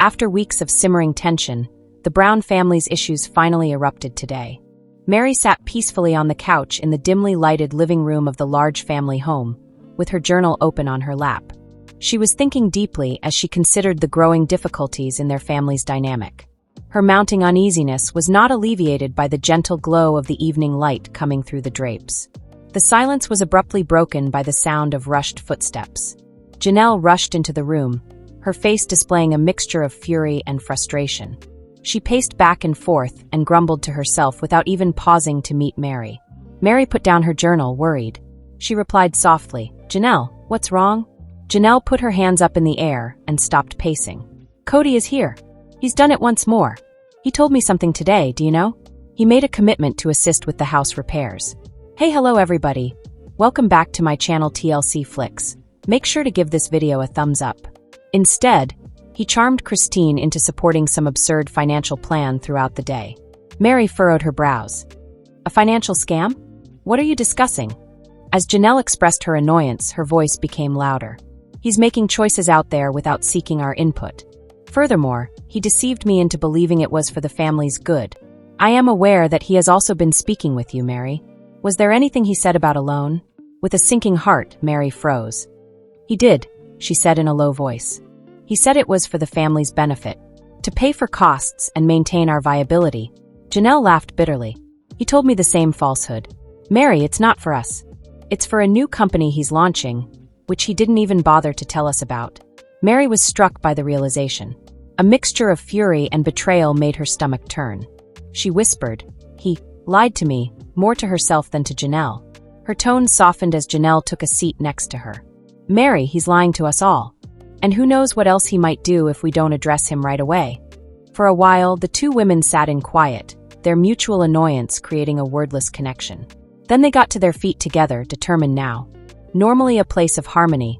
After weeks of simmering tension, the Brown family's issues finally erupted today. Meri sat peacefully on the couch in the dimly lighted living room of the large family home, with her journal open on her lap. She was thinking deeply as she considered the growing difficulties in their family's dynamic. Her mounting uneasiness was not alleviated by the gentle glow of the evening light coming through the drapes. The silence was abruptly broken by the sound of rushed footsteps. Janelle rushed into the room, her face displaying a mixture of fury and frustration. She paced back and forth and grumbled to herself without even pausing to meet Meri. Meri put down her journal, worried. She replied softly, "Janelle, what's wrong?" Janelle put her hands up in the air and stopped pacing. "Cody is here. He's done it once more. He told me something today, do you know? He made a commitment to assist with the house repairs." Hey, hello everybody. Welcome back to my channel TLC Flicks. Make sure to give this video a thumbs up. Instead, he charmed Christine into supporting some absurd financial plan throughout the day. Meri furrowed her brows. "A financial scam? What are you discussing?" As Janelle expressed her annoyance, her voice became louder. "He's making choices out there without seeking our input. Furthermore, he deceived me into believing it was for the family's good. I am aware that he has also been speaking with you, Meri. Was there anything he said about a loan?" With a sinking heart, Meri froze. "He did," she said in a low voice. "He said it was for the family's benefit, to pay for costs and maintain our viability." Janelle laughed bitterly. "He told me the same falsehood. Meri, it's not for us. It's for a new company he's launching, which he didn't even bother to tell us about." Meri was struck by the realization. A mixture of fury and betrayal made her stomach turn. She whispered, "He lied to me," more to herself than to Janelle. Her tone softened as Janelle took a seat next to her. "Meri, he's lying to us all. And who knows what else he might do if we don't address him right away." For a while, the two women sat in quiet, their mutual annoyance creating a wordless connection. Then they got to their feet together, determined now. Normally a place of harmony,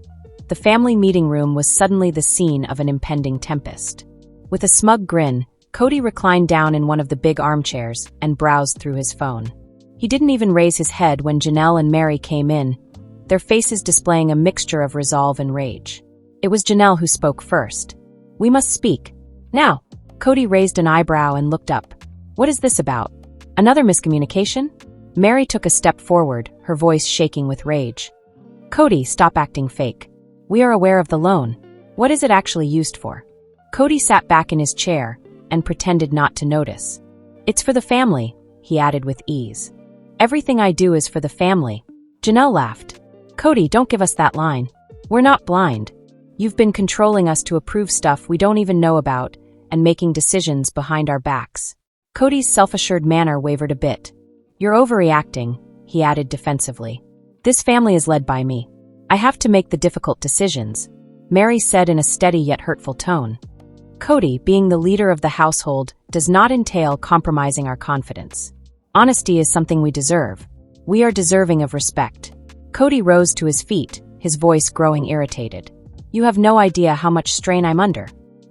the family meeting room was suddenly the scene of an impending tempest. With a smug grin, Cody reclined down in one of the big armchairs and browsed through his phone. He didn't even raise his head when Janelle and Meri came in, their faces displaying a mixture of resolve and rage. It was Janelle who spoke first. "We must speak. Now." Cody raised an eyebrow and looked up. "What is this about? Another miscommunication?" Meri took a step forward, her voice shaking with rage. "Cody, stop acting fake. We are aware of the loan. What is it actually used for?" Cody sat back in his chair and pretended not to notice. "It's for the family," he added with ease. "Everything I do is for the family." Janelle laughed. "Cody, don't give us that line. We're not blind. You've been controlling us to approve stuff we don't even know about and making decisions behind our backs." Cody's self-assured manner wavered a bit. "You're overreacting," he added defensively. "This family is led by me. I have to make the difficult decisions," Meri said in a steady yet hurtful tone. "Cody, being the leader of the household does not entail compromising our confidence. Honesty is something we deserve. We are deserving of respect." Cody rose to his feet, his voice growing irritated. "You have no idea how much strain I'm under.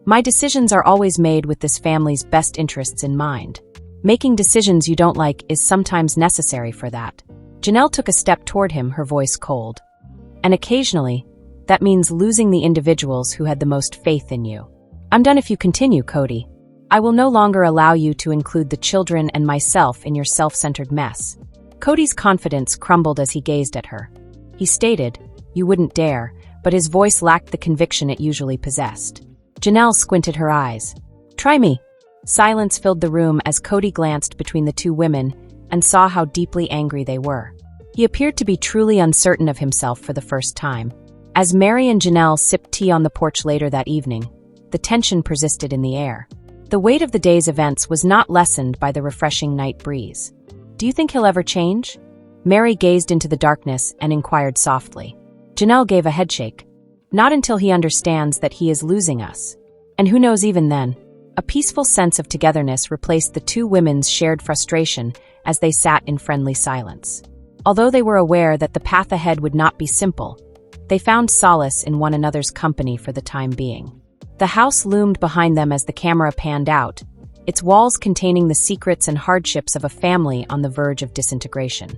My decisions are always made with this family's best interests in mind. Making decisions you don't like is sometimes necessary for that." Janelle took a step toward him, her voice cold. "And occasionally, that means losing the individuals who had the most faith in you. I'm done if you continue, Cody. I will no longer allow you to include the children and myself in your self-centered mess." Cody's confidence crumbled as he gazed at her. He stated, "You wouldn't dare," but his voice lacked the conviction it usually possessed. Janelle squinted her eyes. "Try me." Silence filled the room as Cody glanced between the two women and saw how deeply angry they were. He appeared to be truly uncertain of himself for the first time. As Meri and Janelle sipped tea on the porch later that evening, the tension persisted in the air. The weight of the day's events was not lessened by the refreshing night breeze. "Do you think he'll ever change?" Meri gazed into the darkness and inquired softly. Janelle gave a headshake. "Not until he understands that he is losing us. And who knows even then?" A peaceful sense of togetherness replaced the two women's shared frustration as they sat in friendly silence. Although they were aware that the path ahead would not be simple, they found solace in one another's company for the time being. The house loomed behind them as the camera panned out, its walls containing the secrets and hardships of a family on the verge of disintegration.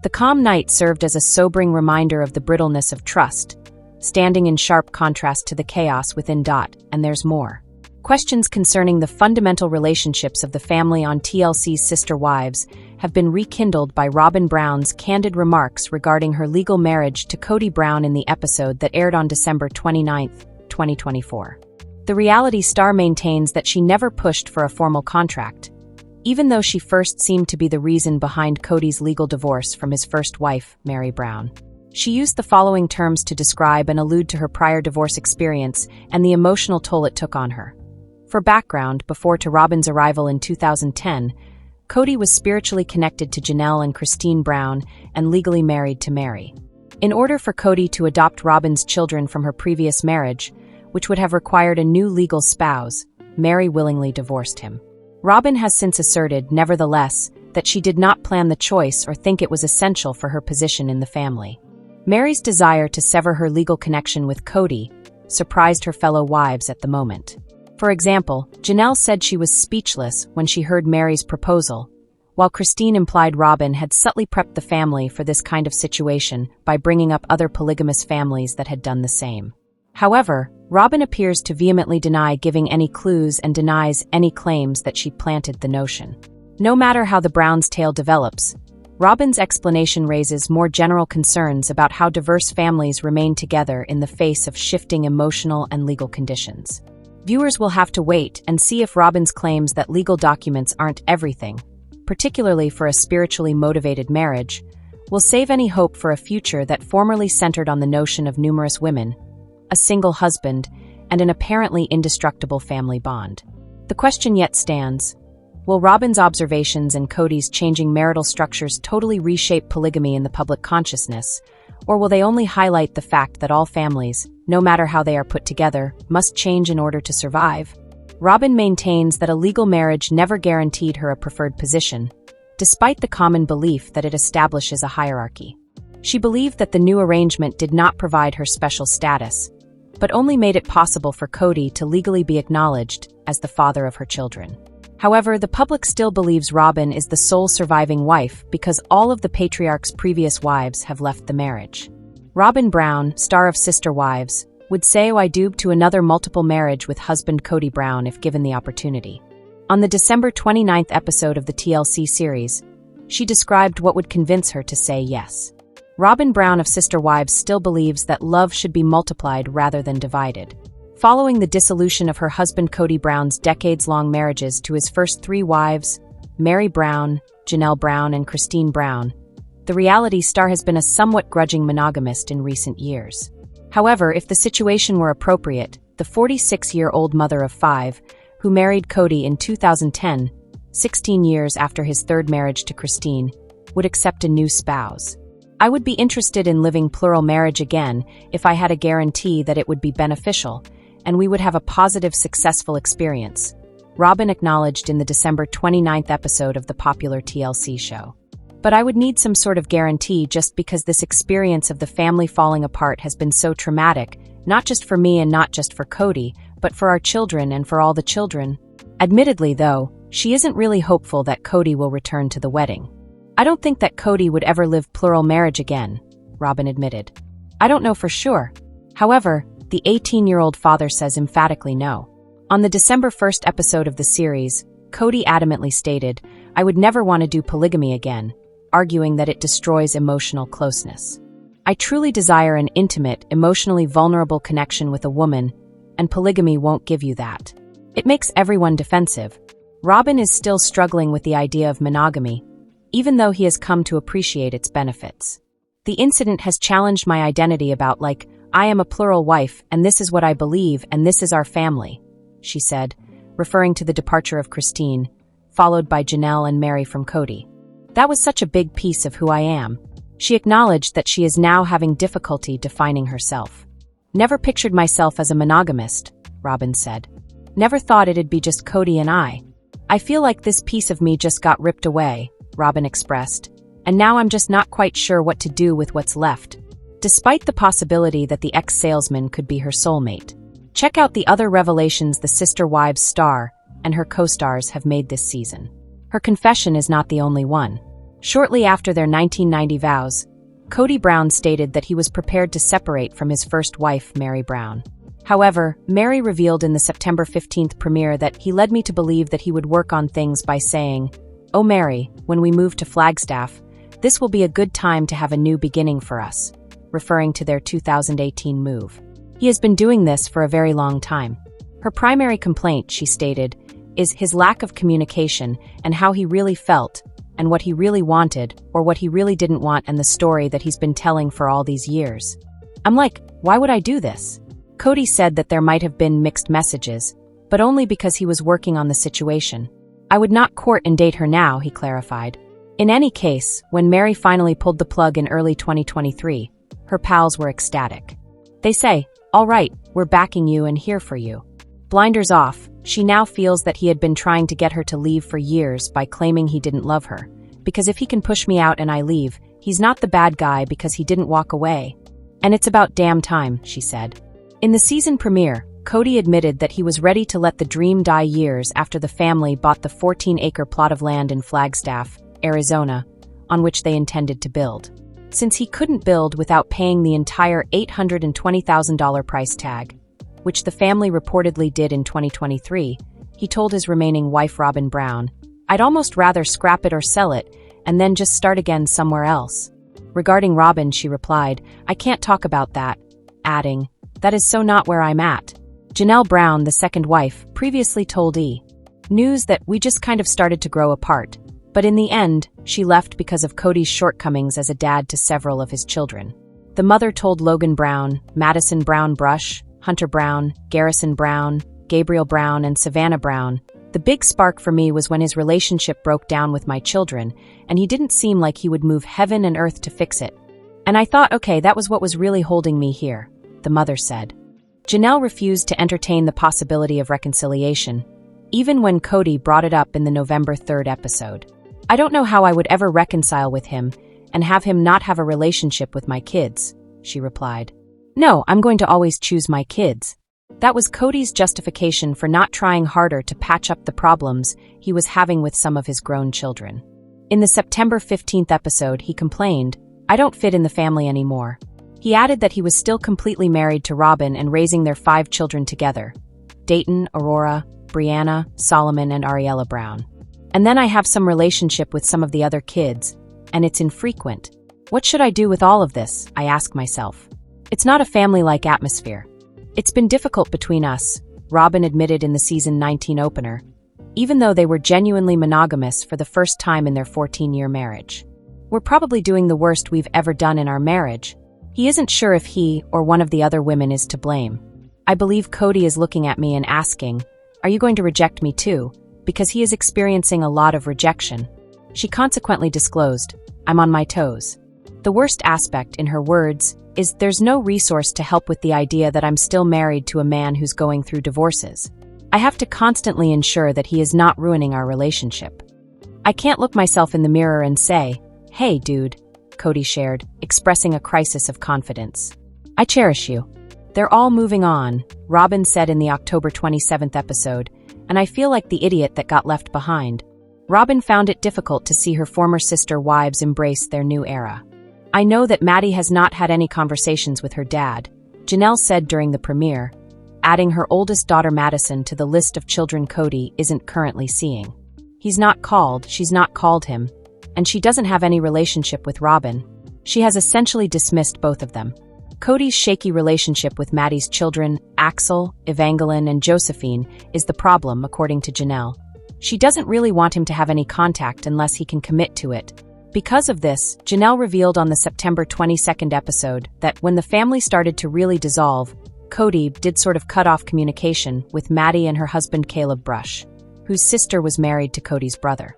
The calm night served as a sobering reminder of the brittleness of trust, standing in sharp contrast to the chaos within. And there's more. Questions concerning the fundamental relationships of the family on TLC's Sister Wives have been rekindled by Robyn Brown's candid remarks regarding her legal marriage to Cody Brown in the episode that aired on December 29, 2024. The reality star maintains that she never pushed for a formal contract, even though she first seemed to be the reason behind Cody's legal divorce from his first wife, Meri Brown. She used the following terms to describe and allude to her prior divorce experience and the emotional toll it took on her. For background, before to Robyn's arrival in 2010, Cody was spiritually connected to Janelle and Christine Brown and legally married to Meri. In order for Cody to adopt Robyn's children from her previous marriage, which would have required a new legal spouse, Meri willingly divorced him. Robyn has since asserted, nevertheless, that she did not plan the choice or think it was essential for her position in the family. Meri's desire to sever her legal connection with Cody surprised her fellow wives at the moment. For example, Janelle said she was speechless when she heard Meri's proposal, while Christine implied Robyn had subtly prepped the family for this kind of situation by bringing up other polygamous families that had done the same. However, Robyn appears to vehemently deny giving any clues and denies any claims that she planted the notion. No matter how the Brown's tale develops, Robyn's explanation raises more general concerns about how diverse families remain together in the face of shifting emotional and legal conditions. Viewers will have to wait and see if Robyn's claims that legal documents aren't everything, particularly for a spiritually motivated marriage, will save any hope for a future that formerly centered on the notion of numerous women, a single husband, and an apparently indestructible family bond. The question yet stands: will Robyn's observations and Cody's changing marital structures totally reshape polygamy in the public consciousness, or will they only highlight the fact that all families, no matter how they are put together, must change in order to survive? Robyn maintains that a legal marriage never guaranteed her a preferred position, despite the common belief that it establishes a hierarchy. She believed that the new arrangement did not provide her special status, but only made it possible for Cody to legally be acknowledged as the father of her children. However, the public still believes Robyn is the sole surviving wife because all of the patriarch's previous wives have left the marriage. Robyn Brown, star of Sister Wives, would say I doob to another multiple marriage with husband Cody Brown if given the opportunity. On the December 29th episode of the TLC series, she described what would convince her to say yes. Robyn Brown of Sister Wives still believes that love should be multiplied rather than divided. Following the dissolution of her husband Cody Brown's decades-long marriages to his first three wives, Meri Brown, Janelle Brown, and Christine Brown, the reality star has been a somewhat grudging monogamist in recent years. However, if the situation were appropriate, the 46-year-old mother of five, who married Cody in 2010, 16 years after his third marriage to Christine, would accept a new spouse. I would be interested in living plural marriage again if I had a guarantee that it would be beneficial, and we would have a positive, successful experience, Robyn acknowledged in the December 29th episode of the popular TLC show. But I would need some sort of guarantee just because this experience of the family falling apart has been so traumatic, not just for me and not just for Cody, but for our children and for all the children. Admittedly, though, she isn't really hopeful that Cody will return to the wedding. I don't think that Cody would ever live plural marriage again, Robyn admitted. I don't know for sure. However, the 18-year-old father says emphatically no. On the December 1st episode of the series, Cody adamantly stated, I would never want to do polygamy again, arguing that it destroys emotional closeness. I truly desire an intimate, emotionally vulnerable connection with a woman, and polygamy won't give you that. It makes everyone defensive. Robyn is still struggling with the idea of monogamy, even though he has come to appreciate its benefits. The incident has challenged my identity about I am a plural wife, and this is what I believe, and this is our family, she said, referring to the departure of Christine, followed by Janelle and Meri from Cody. That was such a big piece of who I am. She acknowledged that she is now having difficulty defining herself. Never pictured myself as a monogamist, Robyn said. Never thought it'd be just Cody and I. I feel like this piece of me just got ripped away, Robyn expressed, and now I'm just not quite sure what to do with what's left, despite the possibility that the ex-salesman could be her soulmate. Check out the other revelations the Sister Wives star and her co-stars have made this season. Her confession is not the only one. Shortly after their 1990 vows, Cody Brown stated that he was prepared to separate from his first wife, Meri Brown. However, Meri revealed in the September 15th premiere that he led me to believe that he would work on things by saying, "Oh Meri, when we move to Flagstaff, this will be a good time to have a new beginning for us," referring to their 2018 move. He has been doing this for a very long time. Her primary complaint, she stated, is his lack of communication and how he really felt, and what he really wanted, or what he really didn't want, and the story that he's been telling for all these years. I'm like, why would I do this? Kody said that there might have been mixed messages, but only because he was working on the situation. I would not court and date her now, he clarified. In any case, when Meri finally pulled the plug in early 2023, her pals were ecstatic. They say, "All right, we're backing you and here for you." Blinders off, she now feels that he had been trying to get her to leave for years by claiming he didn't love her. Because if he can push me out and I leave, he's not the bad guy because he didn't walk away. And it's about damn time, she said. In the season premiere, Kody admitted that he was ready to let the dream die years after the family bought the 14-acre plot of land in Flagstaff, Arizona, on which they intended to build. Since he couldn't build without paying the entire $820,000 price tag, which the family reportedly did in 2023, he told his remaining wife Robyn Brown, "I'd almost rather scrap it or sell it, and then just start again somewhere else." Regarding Robyn, she replied, "I can't talk about that," adding, "That is so not where I'm at." Janelle Brown, the second wife, previously told E! News that we just kind of started to grow apart, but in the end, she left because of Kody's shortcomings as a dad to several of his children. The mother told Logan Brown, Madison Brown Brush, Hunter Brown, Garrison Brown, Gabriel Brown, and Savannah Brown, "The big spark for me was when his relationship broke down with my children, and he didn't seem like he would move heaven and earth to fix it. And I thought, okay, that was what was really holding me here," the mother said. Janelle refused to entertain the possibility of reconciliation, even when Kody brought it up in the November 3rd episode. "I don't know how I would ever reconcile with him and have him not have a relationship with my kids," she replied. "No, I'm going to always choose my kids." That was Kody's justification for not trying harder to patch up the problems he was having with some of his grown children. In the September 15th episode, he complained, "I don't fit in the family anymore." He added that he was still completely married to Robyn and raising their 5 children together: Dayton, Aurora, Brianna, Solomon, and Ariella Brown. "And then I have some relationship with some of the other kids, and it's infrequent. What should I do with all of this, I ask myself. It's not a family-like atmosphere. It's been difficult between us," Robyn admitted in the season 19 opener, even though they were genuinely monogamous for the first time in their 14-year marriage. "We're probably doing the worst we've ever done in our marriage." He isn't sure if he or one of the other women is to blame. "I believe Kody is looking at me and asking, 'Are you going to reject me too?' because he is experiencing a lot of rejection." She consequently disclosed, "I'm on my toes." The worst aspect, in her words, is there's no resource to help with the idea that I'm still married to a man who's going through divorces. I have to constantly ensure that he is not ruining our relationship. I can't look myself in the mirror and say, "Hey, dude," Kody shared, expressing a crisis of confidence. "I cherish you." "They're all moving on," Robyn said in the October 27th episode, "and I feel like the idiot that got left behind." Robyn found it difficult to see her former sister wives embrace their new era. "I know that Maddie has not had any conversations with her dad," Janelle said during the premiere, adding her oldest daughter Madison to the list of children Kody isn't currently seeing. "He's not called, she's not called him, and she doesn't have any relationship with Robyn. She has essentially dismissed both of them." Kody's shaky relationship with Maddie's children, Axel, Evangeline, and Josephine, is the problem, according to Janelle. She doesn't really want him to have any contact unless he can commit to it. Because of this, Janelle revealed on the September 22nd episode that when the family started to really dissolve, Kody did sort of cut off communication with Maddie and her husband Caleb Brush, whose sister was married to Kody's brother.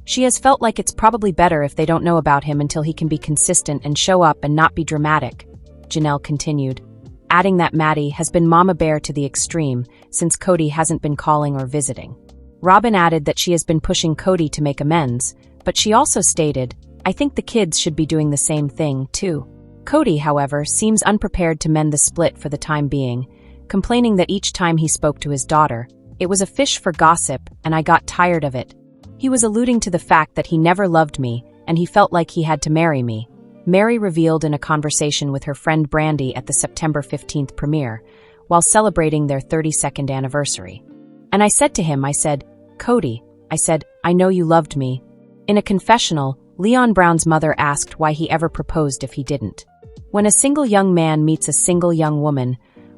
She has felt like it's probably better if they don't know about him until he can be consistent and show up and not be dramatic, Janelle continued, adding that Maddie has been mama bear to the extreme since Kody hasn't been calling or visiting. Robyn added that she has been pushing Kody to make amends, but she also stated, "I think the kids should be doing the same thing, too." Kody, however, seems unprepared to mend the split for the time being, complaining that each time he spoke to his daughter, it was a fish for gossip and I got tired of it. He was alluding to the fact that he never loved me and he felt like he had to marry me, Meri revealed in a conversation with her friend Brandy at the September 15th premiere, while celebrating their 32nd anniversary. And I said to him, I said, "Cody," I said, "I know you loved me." In a confessional, Leon Brown's mother asked why he ever proposed if he didn't. When a single young man meets a single young woman,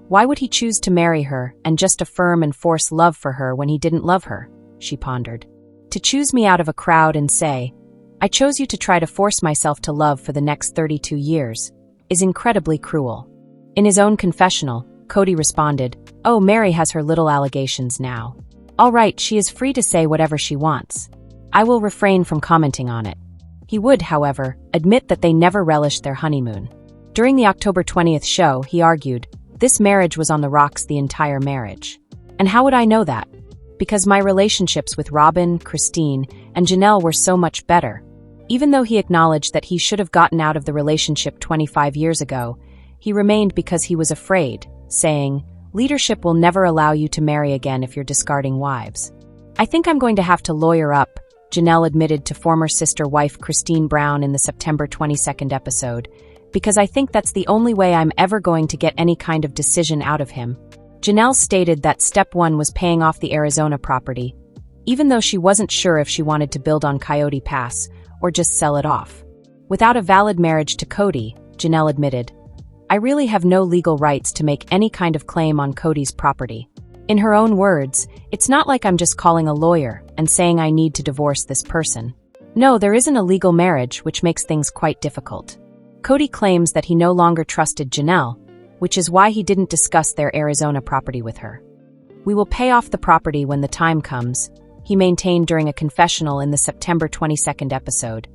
why would he choose to marry her and just affirm and force love for her when he didn't love her? She pondered. To choose me out of a crowd and say, "I chose you to try to force myself to love for the next 32 years, is incredibly cruel. In his own confessional, Cody responded, "Oh, Meri has her little allegations now. All right, she is free to say whatever she wants. I will refrain from commenting on it." He would, however, admit that they never relished their honeymoon. During the October 20th show, he argued, "This marriage was on the rocks the entire marriage." And how would I know that? Because my relationships with Robyn, Christine, and Janelle were so much better. Even though he acknowledged that he should have gotten out of the relationship 25 years ago, he remained because he was afraid, saying, "Leadership will never allow you to marry again if you're discarding wives." "I think I'm going to have to lawyer up," Janelle admitted to former sister-wife Christine Brown in the September 22nd episode, "because I think that's the only way I'm ever going to get any kind of decision out of him." Janelle stated that step one was paying off the Arizona property, even though she wasn't sure if she wanted to build on Coyote Pass or just sell it off. Without a valid marriage to Cody, Janelle admitted, "I really have no legal rights to make any kind of claim on Cody's property." In her own words, "It's not like I'm just calling a lawyer and saying I need to divorce this person. No, there isn't a legal marriage, which makes things quite difficult." Cody claims that he no longer trusted Janelle, which is why he didn't discuss their Arizona property with her. "We will pay off the property when the time comes," he maintained during a confessional in the September 22nd episode,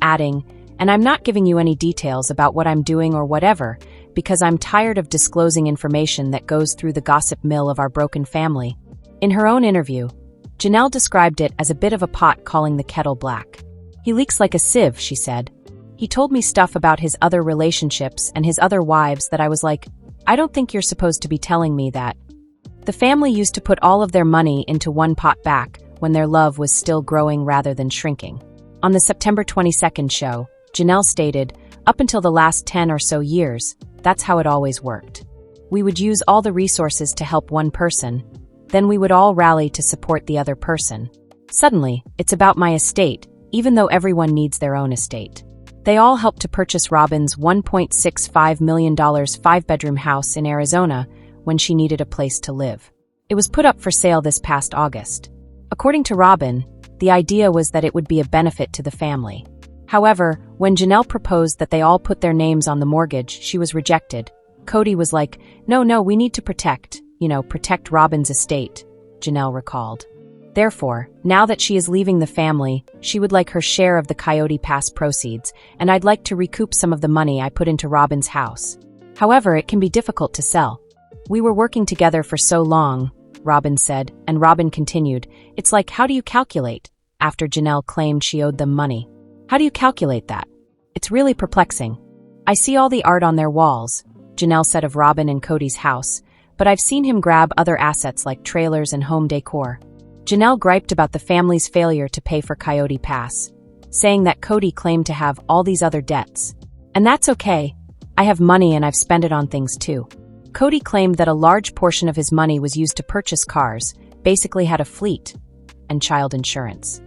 adding, "And I'm not giving you any details about what I'm doing or whatever, because I'm tired of disclosing information that goes through the gossip mill of our broken family." In her own interview, Janelle described it as a bit of a pot calling the kettle black. "He leaks like a sieve," she said. "He told me stuff about his other relationships and his other wives that I was like, I don't think you're supposed to be telling me that." The family used to put all of their money into one pot back when their love was still growing rather than shrinking. On the September 22nd show, Janelle stated, "Up until the last 10 or so years, that's how it always worked. We would use all the resources to help one person, then we would all rally to support the other person. Suddenly, it's about my estate, even though everyone needs their own estate." They all helped to purchase Robyn's $1.65 million 5-bedroom house in Arizona when she needed a place to live. It was put up for sale this past August. According to Robyn, the idea was that it would be a benefit to the family. However, when Janelle proposed that they all put their names on the mortgage, she was rejected. Cody was like, No, we need to protect Robyn's estate," Janelle recalled. Therefore, now that she is leaving the family, she would like her share of the Coyote Pass proceeds, and I'd like to recoup some of the money I put into Robyn's house. However, it can be difficult to sell. "We were working together for so long," Robyn said, and Robyn continued, "It's like, how do you calculate?" After Janelle claimed she owed them money. "How do you calculate that? It's really perplexing. I see all the art on their walls," Janelle said of Robyn and Cody's house, "but I've seen him grab other assets like trailers and home decor." Janelle griped about the family's failure to pay for Coyote Pass, saying that Cody claimed to have all these other debts. "And that's okay. I have money and I've spent it on things too." Cody claimed that a large portion of his money was used to purchase cars, basically had a fleet, and child insurance.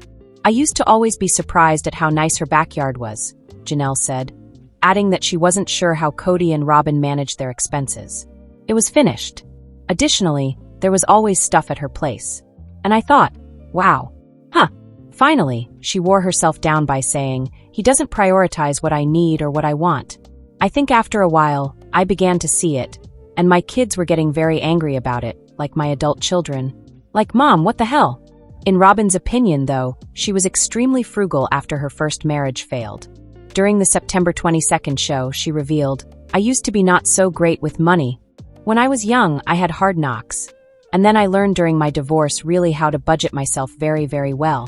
"I used to always be surprised at how nice her backyard was," Janelle said, adding that she wasn't sure how Cody and Robyn managed their expenses. "It was finished. Additionally, there was always stuff at her place. And I thought, wow. Finally, she wore herself down by saying, "He doesn't prioritize what I need or what I want." I think after a while, I began to see it, and my kids were getting very angry about it, like my adult children. Like, "Mom, what the hell?" In Robyn's opinion, though, she was extremely frugal after her first marriage failed. During the September 22nd show, she revealed, "I used to be not so great with money. When I was young, I had hard knocks. And then I learned during my divorce really how to budget myself very, very well."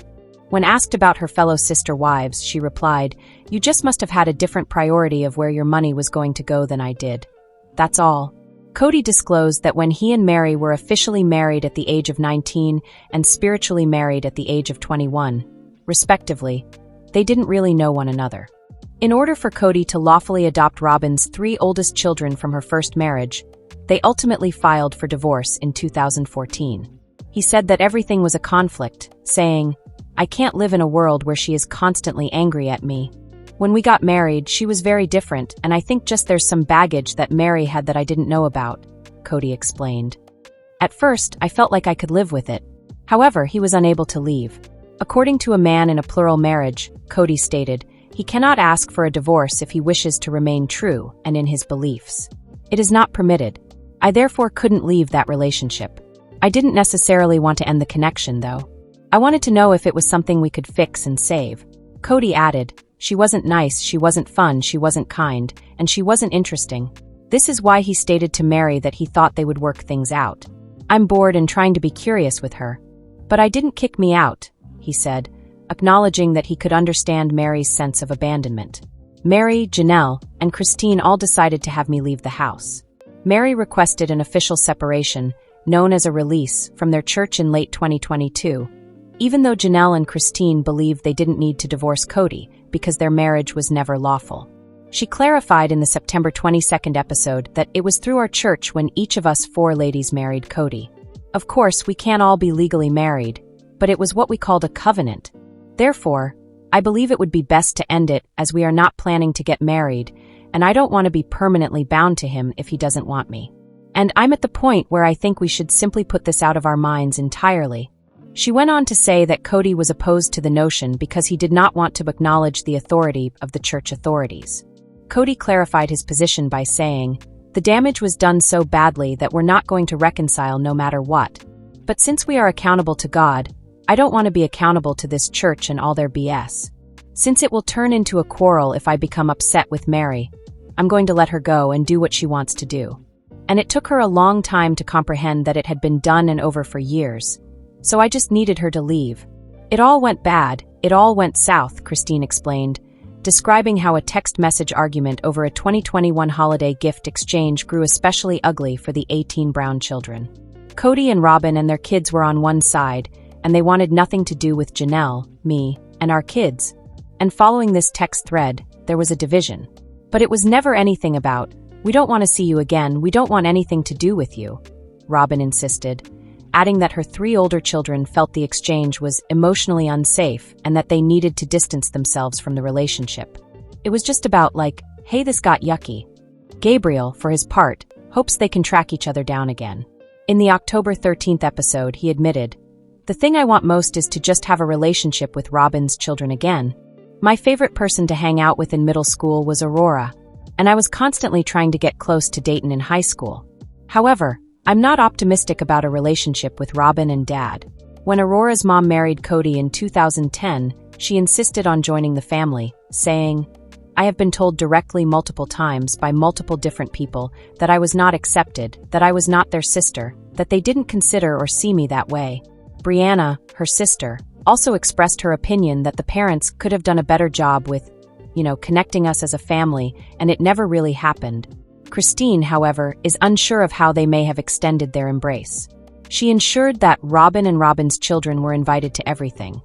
When asked about her fellow sister wives, she replied, "You just must have had a different priority of where your money was going to go than I did. That's all." Cody disclosed that when he and Meri were officially married at the age of 19 and spiritually married at the age of 21, respectively, they didn't really know one another. In order for Cody to lawfully adopt Robyn's 3 oldest children from her first marriage, They ultimately filed for divorce in 2014. He said that everything was a conflict, saying, "I can't live in a world where she is constantly angry at me. When we got married, she was very different, and I think just there's some baggage that Meri had that I didn't know about," Kody explained. "At first, I felt like I could live with it. However, he was unable to leave. According to a man in a plural marriage," Kody stated, "he cannot ask for a divorce if he wishes to remain true and in his beliefs. It is not permitted. I therefore couldn't leave that relationship. I didn't necessarily want to end the connection, though. I wanted to know if it was something we could fix and save." Kody added, "She wasn't nice, she wasn't fun, she wasn't kind, and she wasn't interesting. This is why he stated to Meri that he thought they would work things out. I'm bored and trying to be curious with her. But I didn't kick me out," he said, acknowledging that he could understand Meri's sense of abandonment. "Meri, Janelle, and Christine all decided to have me leave the house. Meri requested an official separation, known as a release, from their church in late 2022, even though Janelle and Christine believed they didn't need to divorce Kody because their marriage was never lawful. She clarified in the September 22nd episode that it was through our church when each of us 4 ladies married Kody. Of course, we can't all be legally married, but it was what we called a covenant. Therefore, I believe it would be best to end it as we are not planning to get married, and I don't want to be permanently bound to him if he doesn't want me. And I'm at the point where I think we should simply put this out of our minds entirely." She went on to say that Kody was opposed to the notion because he did not want to acknowledge the authority of the church authorities. Kody clarified his position by saying, "The damage was done so badly that we're not going to reconcile no matter what. But since we are accountable to God, I don't want to be accountable to this church and all their BS. Since it will turn into a quarrel if I become upset with Meri, I'm going to let her go and do what she wants to do. And it took her a long time to comprehend that it had been done and over for years. So I just needed her to leave. It all went bad, it all went south," Christine explained, describing how a text message argument over a 2021 holiday gift exchange grew especially ugly for the 18 Brown children. Kody and Robyn and their kids were on one side, and they wanted nothing to do with Janelle, me, and our kids. And following this text thread, there was a division. But it was never anything about, "We don't want to see you again, we don't want anything to do with you," Robyn insisted, adding that her 3 older children felt the exchange was emotionally unsafe and that they needed to distance themselves from the relationship. It was just about like, "Hey, this got yucky." Gabriel, for his part, hopes they can track each other down again. In the October 13th episode, he admitted, "The thing I want most is to just have a relationship with Robyn's children again. My favorite person to hang out with in middle school was Aurora, and I was constantly trying to get close to Dayton in high school. However, I'm not optimistic about a relationship with Robyn and Dad." When Aurora's mom married Kody in 2010, she insisted on joining the family, saying, "I have been told directly multiple times by multiple different people that I was not accepted, that I was not their sister, that they didn't consider or see me that way." Brianna, her sister, also expressed her opinion that the parents could have done a better job with, connecting us as a family, and it never really happened. Christine, however, is unsure of how they may have extended their embrace. She ensured that Robyn and Robyn's children were invited to everything.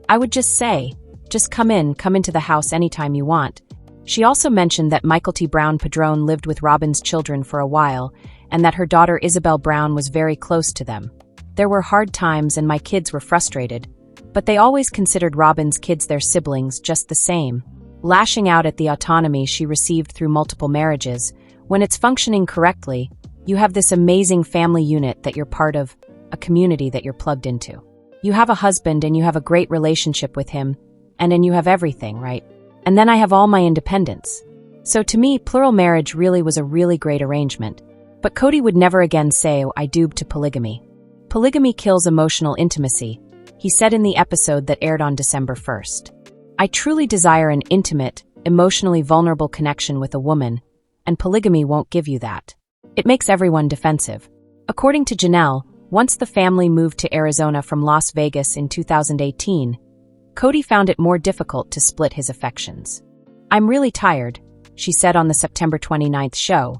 "I would just say, just come into the house anytime you want." She also mentioned that Michael T. Brown Padron lived with Robyn's children for a while, and that her daughter Isabel Brown was very close to them. "There were hard times and my kids were frustrated, but they always considered Robyn's kids their siblings just the same." Lashing out at the autonomy she received through multiple marriages, when it's functioning correctly, you have this amazing family unit that you're part of, a community that you're plugged into. You have a husband and you have a great relationship with him, and then you have everything, right? And then I have all my independence. So to me, plural marriage really was a really great arrangement. But Kody would never again say, "I doomed to polygamy." "Polygamy kills emotional intimacy," he said in the episode that aired on December 1st. "I truly desire an intimate, emotionally vulnerable connection with a woman, and polygamy won't give you that. It makes everyone defensive." According to Janelle, once the family moved to Arizona from Las Vegas in 2018, Kody found it more difficult to split his affections. "I'm really tired," she said on the September 29th show,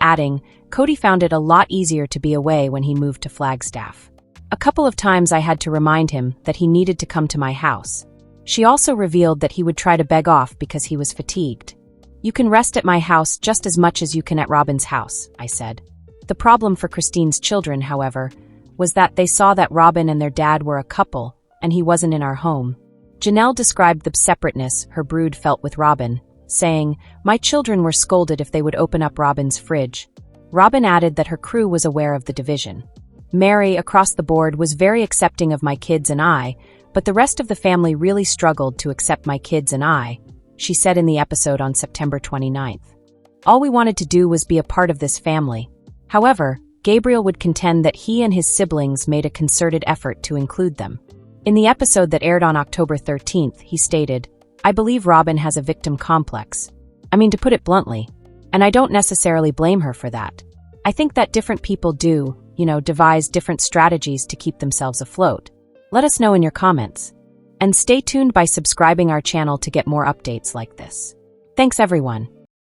adding, Kody found it a lot easier to be away when he moved to Flagstaff. "A couple of times I had to remind him that he needed to come to my house." She also revealed that he would try to beg off because he was fatigued. "You can rest at my house just as much as you can at Robyn's house," I said. The problem for Christine's children, however, was that they saw that Robyn and their dad were a couple, and he wasn't in our home. Janelle described the separateness her brood felt with Robyn, saying, "My children were scolded if they would open up Robyn's fridge." Robyn added that her crew was aware of the division. Meri, across the board, was very accepting of my kids and I, but the rest of the family really struggled to accept my kids and I, she said in the episode on September 29th. All we wanted to do was be a part of this family. However, Gabriel would contend that he and his siblings made a concerted effort to include them. In the episode that aired on October 13th, he stated, "I believe Robyn has a victim complex. I mean, to put it bluntly, and I don't necessarily blame her for that. I think that different people do, devise different strategies to keep themselves afloat. Let us know in your comments. And stay tuned by subscribing our channel to get more updates like this. Thanks everyone.